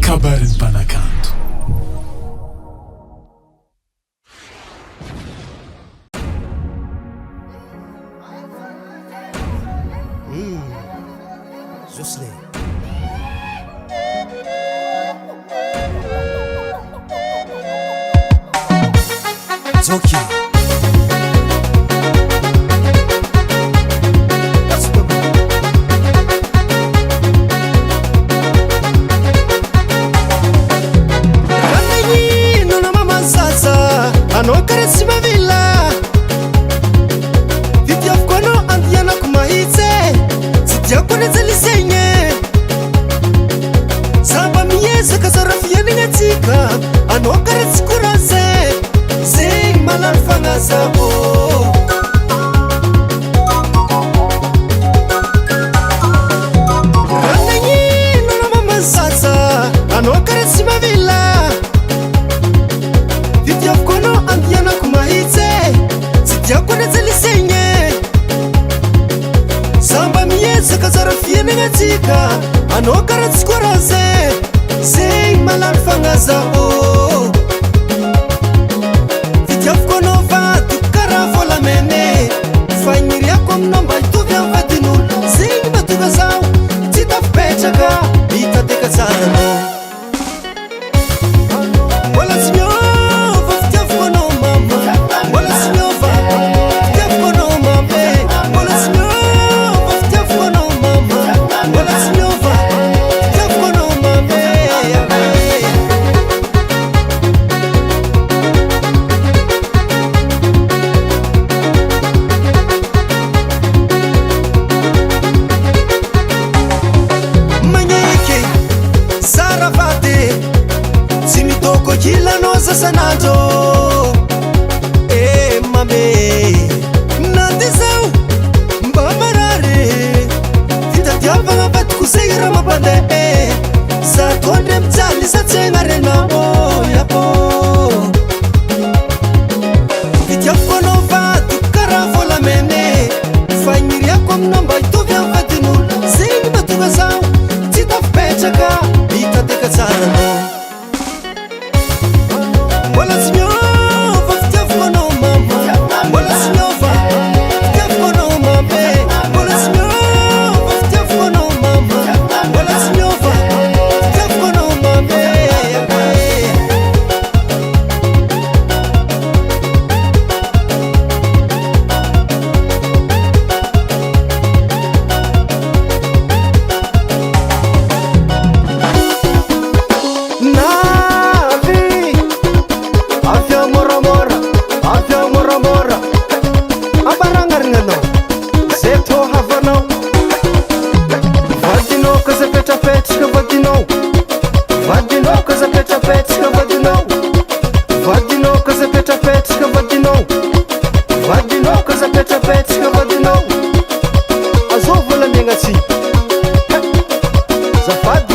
kabarin'ny mpanakanto. Josle Zoki anao karaha tsy mavila fitiaviko anao andianako mahitsy tsy diako anajalisegny samba miezaka zara fianagna atsika anao karaha tsy koraze zegny malalo fagnazako ranagnino anao mamansatsa anao karaha tsy mavila fitiaviko anao andianako mahitsy tsy diako anajalisegny samba miezaka zara fianagna atsika anao karaha tsy koraze zegny malalo fagnazako fitiaviko anao vadiko karaha volamene fagniriako aminao mba hitovy amin'ny vadin'olo zegny mahatonga zaho tsy tafipetraka hitateka tsara anao mbola tsy miova fitiaviko anao mama mbola tsy miova fitiaviko anao mama mbola tsy miova fitiaviko anao mama mbola tsy miova fitiaviko anao mama magneky saravady tsy mitoko kilanao sasanandro mame nande zao mba marary fitadiavagna vadiko zegny raha mampandeha zatondry mijaly satsegna renao yapo fitiaviko anao vadiko karaha volamene fagniriako aminao mba hitovy amin'ny vadin'olo zegny mahatonga zaho tsy tafipetraka hitateka tsara anao mbola tsy miova fitiaviko anao mama mbola tsy miova fitiaviko anao mama mbola tsy miova fitiaviko anao mama mbola tsy miova fitiaviko anao mama moramora ambarangarinanao zay tô havanao vadinao kaza petrapetraka vadinao kaza petrapetraka vadinao kaza petrapetraka vadinao kaza petrapetraka vadinao azao volamiagna atsika zafady